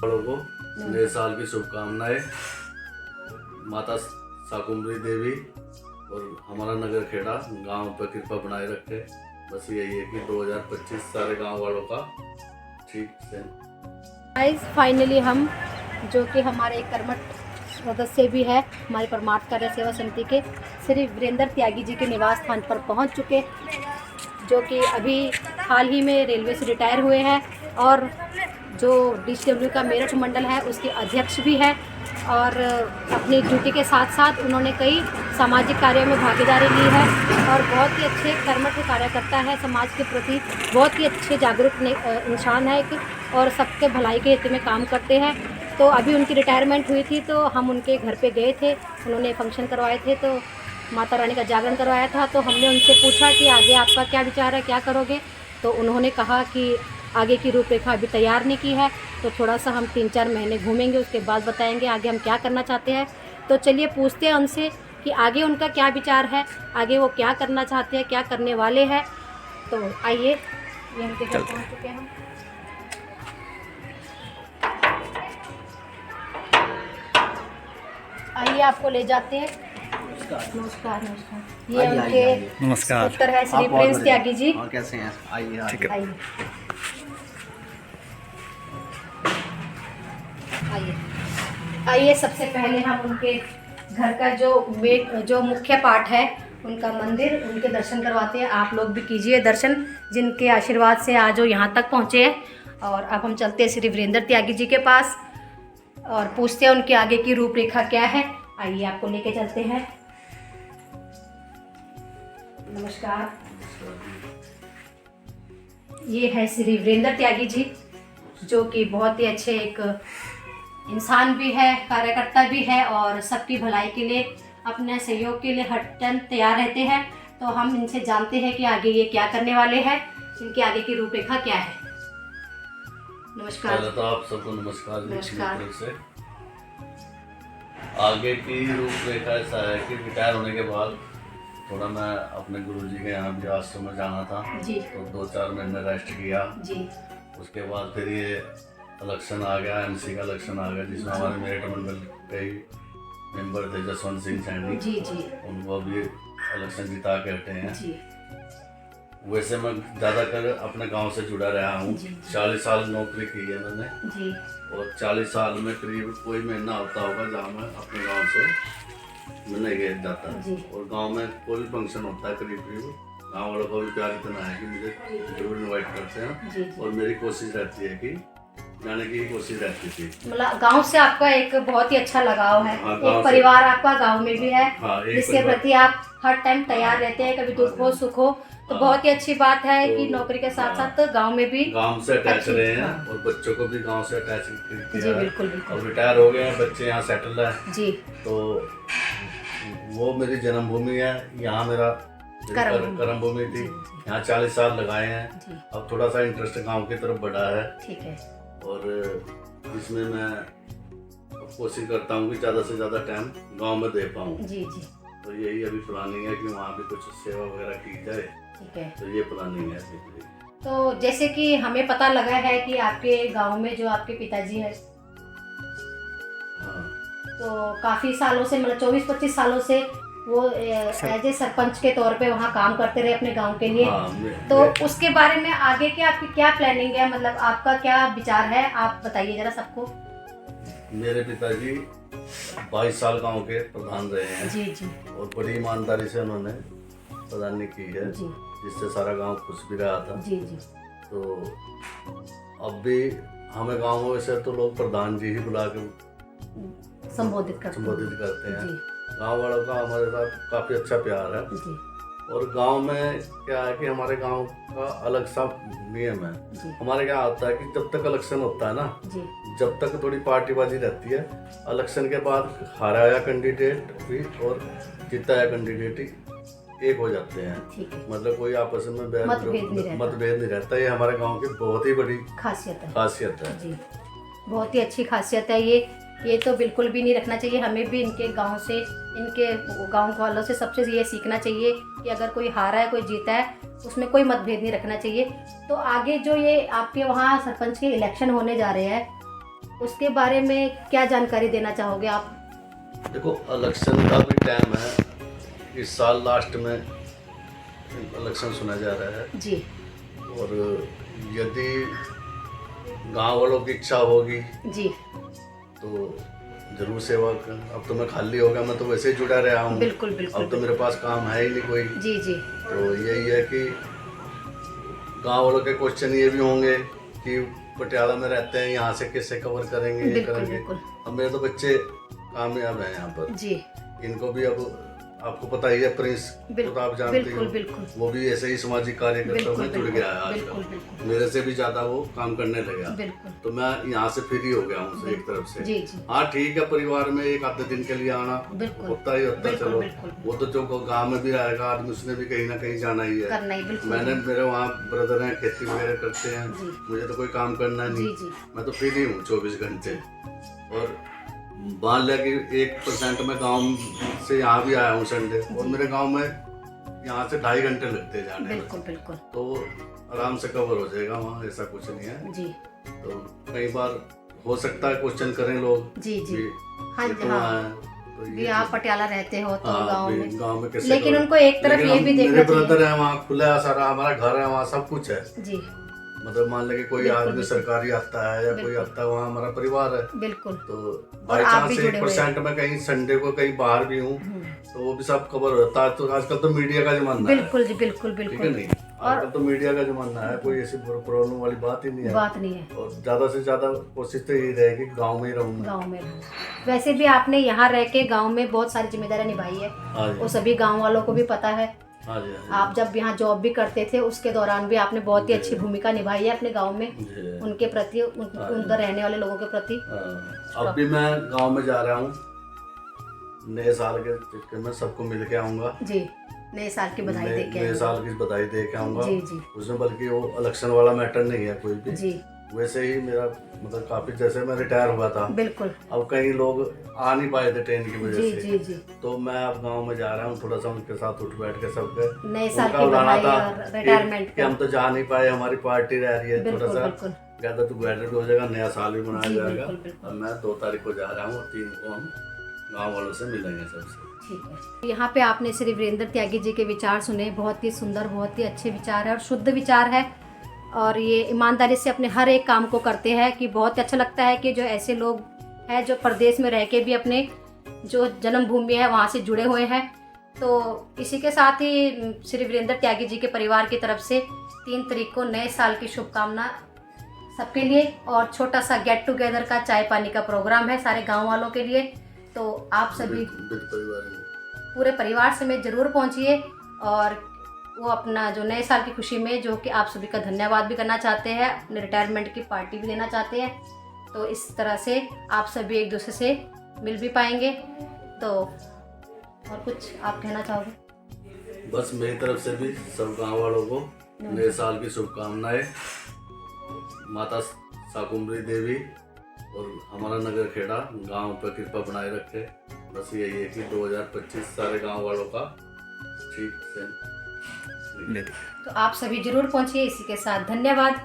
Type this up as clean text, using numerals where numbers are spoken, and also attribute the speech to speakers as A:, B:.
A: वालों को नए साल की शुभकामनाएं। माता शाकुंभरी देवी और हमारा नगर खेड़ा गांव पर कृपा बनाए रखे। बस यही है कि 2025 सारे गांव वालों का ठीक से।
B: गाइस फाइनली हम जो कि हमारे एक कर्मठ सदस्य भी है हमारे परमार्थ कार्य सेवा समिति के श्री वीरेंद्र त्यागी जी के निवास स्थान पर पहुंच चुके, जो कि अभी हाल ही में रेलवे से रिटायर हुए हैं और जो DCW का मेरठ मंडल है उसके अध्यक्ष भी है। और अपनी ड्यूटी के साथ साथ उन्होंने कई सामाजिक कार्यों में भागीदारी ली है और बहुत ही अच्छे कर्मठ कार्यकर्ता है, समाज के प्रति बहुत ही अच्छे जागरूक इंसान है और सबके भलाई के हित में काम करते हैं। तो अभी उनकी रिटायरमेंट हुई थी तो हम उनके घर पे गए थे, उन्होंने फंक्शन करवाए थे तो माता रानी का जागरण करवाया था। तो हमने उनसे पूछा कि आगे आपका क्या विचार है, क्या करोगे। तो उन्होंने कहा कि आगे की रूपरेखा अभी तैयार नहीं की है, तो थोड़ा सा हम 3-4 महीने घूमेंगे, उसके बाद बताएंगे आगे हम क्या करना चाहते हैं। तो चलिए पूछते हैं उनसे कि आगे उनका क्या विचार है, आगे वो क्या करना चाहते हैं, क्या करने वाले हैं। तो आइए, ये उनके घर पहुँच चुके हैं हम। आइए आपको ले जाते हैं। नमस्कार नमस्कार। ये उनके
C: नमस्कार
B: पुत्र है श्री प्रिंस त्यागी जी।
D: कैसे हैं? आइए
B: आइए आइए आइए। सबसे पहले हम उनके घर का जो मुख्य पार्ट है उनका मंदिर, उनके दर्शन करवाते हैं। आप लोग भी कीजिए दर्शन, जिनके आशीर्वाद से आज वो यहाँ तक पहुँचे हैं। और अब हम चलते हैं श्री वीरेंद्र त्यागी जी के पास और पूछते हैं उनके आगे की रूपरेखा क्या है। आइए आपको लेके चलते हैं। नमस्कार। ये है श्री वीरेंद्र त्यागी जी, जो कि बहुत ही अच्छे एक इंसान भी है, कार्यकर्ता भी है और सबकी भलाई के लिए, अपने सहयोग के लिए हर टाइम तैयार रहते हैं। तो हम इनसे जानते हैं कि आगे ये क्या करने वाले हैं, इनके आगे की रूपरेखा क्या है। नमस्कार।
A: पहले तो आप सबको नमस्कार जी।
B: नमस्कार।
A: मेरी तरफ से आगे की रूपरेखा ऐसा है कि रिटायर होने के बाद थोड़ा मैं अपने गुरुजी के यहाँ भी आश्रम में जाना था
B: जी।
A: तो 2-4 महीने रेस्ट किया
B: जी।
A: उसके बाद फिर ये इलेक्शन आ गया, MC का इलेक्शन आ गया, जिसमें हमारे मेरठ मंडल कई मेंबर थे, जसवंत सिंह सैनी
B: जी जी
A: उनको भी इलेक्शन जिता के हटे हैं।
B: जी।
A: वैसे मैं ज़्यादातर अपने गांव से जुड़ा रहा हूँ।
B: जी।
A: 40 साल नौकरी की है मैंने
B: जी।
A: और 40 साल में करीब कोई महीना होता होगा जहाँ मैं अपने गांव से मिलने गया जाता
B: जी।
A: और गांव में कोई भी फंक्शन होता है करीब गांव वालों का भी प्यार इतना है कि मुझे जरूर इन्वाइट करते हैं।
B: जी, जी।
A: और मेरी कोशिश रहती है कि जाने की कोशिश रहती थी।
B: मतलब गांव से आपका एक बहुत ही अच्छा लगाव है।
A: हाँ, गाँव
B: एक
A: से।
B: परिवार आपका गांव में भी है।
A: हाँ, एक
B: जिसके
A: परिवार।
B: प्रति आप हर टाइम तैयार रहते हैं, कभी दुख हो सुख हो। तो
A: हाँ।
B: बहुत ही अच्छी बात है
A: तो
B: कि नौकरी के साथ
A: हाँ।
B: साथ गांव में भी
A: गांव से अटैच
B: अच्छी-
A: रहे हैं
B: हाँ।
A: और बच्चों को भी गांव से अटैच
B: जी
A: किया है।
B: बिल्कुल बिल्कुल।
A: अब रिटायर हो गए हैं बच्चे, यहाँ सेटल है
B: जी।
A: तो वो मेरी जन्मभूमि है। यहाँ मेरा कर्म भूमि थी।
B: जी,
A: यहाँ 40 साल लगाए हैं।
B: जी।
A: अब थोड़ा सा इंटरेस्ट गांव की तरफ बढ़ा है
B: ठीक है।
A: और इसमें मैं कोशिश करता हूँ कि ज़्यादा से ज़्यादा टाइम गांव में दे पाऊँ।
B: जी जी
A: तो यही अभी प्लानिंग है कि वहाँ भी कुछ सेवा वगैरह की जाए।
B: ठीक है।
A: तो ये प्लानिंग है अभी।
B: तो जैसे कि हमें पता लगा है कि आपके गांव में जो आपके पिताजी हैं
A: हाँ।
B: तो काफ़ी सालों से, मतलब 24-25 सालों से वो एज ए सरपंच के तौर पे वहाँ काम करते रहे अपने गांव के लिए।
A: हाँ,
B: तो उसके बारे में आगे की आपकी क्या प्लानिंग है, मतलब आपका क्या विचार है, आप बताइए जरा सबको।
A: मेरे पिताजी 22 साल गांव के प्रधान रहे हैं।
B: जी जी
A: और बड़ी ईमानदारी से उन्होंने प्रधानी की है,
B: जी
A: जिससे सारा गांव खुश भी रहा था।
B: जी जी।
A: तो अब भी हमें गाँव में से तो लोग प्रधान जी ही बुला के
B: संबोधित करते
A: हैं।
B: जी
A: गांव वालों का हमारे साथ काफ़ी अच्छा प्यार है।
B: जी
A: और गांव में क्या है कि हमारे गांव का अलग सा नियम है।
B: जी
A: हमारे यहाँ होता है कि जब तक इलेक्शन होता है ना,
B: जी
A: जब तक थोड़ी पार्टीबाजी रहती है, इलेक्शन के बाद हारा कैंडिडेट भी और जीता कैंडिडेट ही एक हो जाते हैं।
B: ठीक है।
A: मतलब कोई आपस में
B: मतभेद नहीं रहता।
A: ये हमारे गांव की बहुत ही बड़ी
B: खासियत है।
A: है।
B: जी, बहुत ही अच्छी खासियत है ये तो बिल्कुल भी नहीं रखना चाहिए। हमें भी इनके गांव से, इनके गांव वालों से सबसे ये सीखना चाहिए कि अगर कोई हारा है कोई जीता है उसमें कोई मतभेद नहीं रखना चाहिए। तो आगे जो ये आपके वहाँ सरपंच के इलेक्शन होने जा रहे हैं उसके बारे में क्या जानकारी देना चाहोगे आप?
A: देखो, इलेक्शन का भी टाइम है, इस साल लास्ट में इलेक्शन सुना जा रहा है
B: जी
A: और यदि गांव वालों की इच्छा होगी
B: जी
A: तो जरूर सेवा अब तो मैं खाली हो गया, मैं तो वैसे ही जुड़ा रहा हूँ।
B: बिल्कुल बिल्कुल
A: अब तो मेरे पास काम है ही नहीं कोई।
B: जी जी
A: तो यही है कि गांव वालों के क्वेश्चन ये भी होंगे कि पटियाला में रहते हैं, यहाँ से कैसे कवर करेंगे, ये
B: बिल्कुल
A: करेंगे।
B: बिल्कुल
A: अब मेरे तो बच्चे कामयाब हैं यहाँ पर,
B: जी
A: इनको भी अब आपको पता ही है, प्रिंस को तो आप जानते ही
B: बिल्कुल
A: हो,
B: बिल्कुल
A: वो भी ऐसे ही सामाजिक कार्यकर्ताओं में जुड़ गया है
B: बिल्कुल
A: आजकल,
B: बिल्कुल
A: मेरे से भी ज्यादा वो काम करने लगा।
B: बिल्कुल
A: तो मैं यहाँ से फ्री हो गया हूँ एक तरफ से।
B: जी जी
A: हाँ ठीक है, परिवार में एक आधे दिन के लिए आना
B: बिल्कुल
A: होता ही होता है,
B: बिल्कुल
A: चलो
B: बिल्कुल
A: वो तो जो गाँव में भी रहेगा आदमी, उसने भी कहीं ना कहीं जाना ही है।
B: करना ही बिल्कुल
A: मैंने, मेरे वहाँ ब्रदर हैं, खेती वगैरह करते हैं,
B: जी
A: मुझे तो कोई काम करना
B: जी
A: नहीं,
B: जी
A: मैं तो फ्री हूँ 24 घंटे। और मान लिया कि 1% में गांव से यहाँ भी आया हूँ संडे, और मेरे गांव में यहाँ से 2.5 घंटे लगते हैं जाने में,
B: बिल्कुल बिल्कुल
A: तो आराम से कवर हो जाएगा वहाँ, ऐसा कुछ नहीं है।
B: जी
A: तो कई बार हो सकता है क्वेश्चन करें लोग
B: जी जी
A: कि
B: हाँ
A: ये
B: जी
A: तो
B: हाँ
A: वहाँ है, तो
B: भी आप पटियाला रहते हो तो गांव में,
A: गाँव में कैसे
B: लेकिन
A: cover-
B: उनको एक तरफ
A: लेकिन
B: ये
A: हम-
B: भी देखना
A: मेरे
B: चाहिए।
A: ब्रदर है वहाँ, खुला सारा हमारा घर है वहाँ, सब कुछ है।
B: जी
A: मतलब मान ले कि कोई
B: बिल्कुल,
A: आदमी
B: बिल्कुल।
A: सरकारी आता है या कोई
B: बिल्कुल।
A: आता है, वहाँ हमारा परिवार है।
B: बिल्कुल
A: तो
B: और
A: बाई
B: आप
A: चांस
B: भी जुड़े हुए
A: 1% में कहीं संडे को कहीं बाहर भी हूँ
B: हम्म,
A: तो वो भी सब कवर होता है। तो आजकल तो मीडिया का जमाना है,
B: बिल्कुल जी बिल्कुल
A: ठीक है
B: बिल्कुल
A: नहीं, आजकल तो मीडिया का जमाना है, कोई ऐसी प्रॉब्लम वाली बात ही नहीं है।
B: बात नहीं है।
A: और ज्यादा से ज्यादा कोशिश तो यही रहेगी गांव में ही रहूंगा।
B: गांव में रहना, वैसे भी आपने यहाँ रह के गांव में बहुत सारी जिम्मेदारियां निभाई है,
A: हाँ
B: वो
A: जी,
B: सभी गांव वालों को भी पता है।
A: हाँ जी, हाँ
B: आप जब यहाँ जॉब भी करते थे उसके दौरान भी आपने बहुत ही अच्छी भूमिका निभाई है अपने गांव में,
A: जी, जी।
B: उनके प्रति, उधर रहने वाले लोगों के प्रति।
A: हाँ, अब भी मैं गांव में जा रहा हूँ, नए साल के चक्कर में सबको मिल के आऊँगा,
B: जी नए साल की बधाई दे के
A: नए
B: आए।
A: साल की बधाई दे के आऊँगा
B: जी जी
A: उसमें। बल्कि वो इलेक्शन वाला मैटर नहीं है कोई भी,
B: जी
A: वैसे ही मेरा मतलब काफी, जैसे मैं रिटायर हुआ था,
B: बिल्कुल
A: अब कई लोग आ नहीं पाए थे ट्रेन की वजह
B: जी
A: से,
B: जी जी
A: तो मैं अब गांव में जा रहा हूँ, थोड़ा सा उनके साथ उठ बैठ के सबके
B: नए साल
A: उनका
B: की
A: बुलाना
B: बधाई
A: था
B: और रिटायरमेंट
A: कि हम तो जा नहीं पाए, हमारी पार्टी रह रही है, थोड़ा
B: बिल्कुल
A: सा
B: बिल्कुल
A: गैदर टुगेदर भी हो जाएगा, नया साल भी मनाया
B: जी
A: जाएगा।
B: बिल्कुल बिल्कुल
A: अब मैं 2 तारीख को जा रहा हूँ और 3 को हम गाँव वालों से मिलेंगे सबसे।
B: ठीक है। यहाँ पे आपने श्री वीरेंद्र त्यागी जी के विचार सुने, बहुत ही सुंदर, बहुत ही अच्छे विचार है और शुद्ध विचार है, और ये ईमानदारी से अपने हर एक काम को करते हैं कि बहुत अच्छा लगता है कि जो ऐसे लोग हैं जो प्रदेश में रह के भी अपने जो जन्मभूमि है वहाँ से जुड़े हुए हैं। तो इसी के साथ ही श्री वीरेंद्र त्यागी जी के परिवार की तरफ से 3 तारीख को नए साल की शुभकामना सबके लिए, और छोटा सा गेट टुगेदर का चाय पानी का प्रोग्राम है सारे गांव वालों के लिए। तो आप सभी पूरे परिवार समेत जरूर पहुंचिए, और वो अपना जो नए साल की खुशी में, जो कि आप सभी का धन्यवाद भी करना चाहते हैं, अपने रिटायरमेंट की पार्टी भी देना चाहते हैं, तो इस तरह से आप सभी एक दूसरे से मिल भी पाएंगे। तो और कुछ आप कहना चाहोगे?
A: बस मेरी तरफ से भी सब गांव वालों को नए साल की शुभकामनाएं। माता शाकुंभरी देवी और हमारा नगर खेड़ा गांव पर कृपा बनाए रखे। बस यही है कि 2025 सारे गांव वालों का ठीक से।
B: तो आप सभी जरूर पहुंचिए। इसी के साथ धन्यवाद।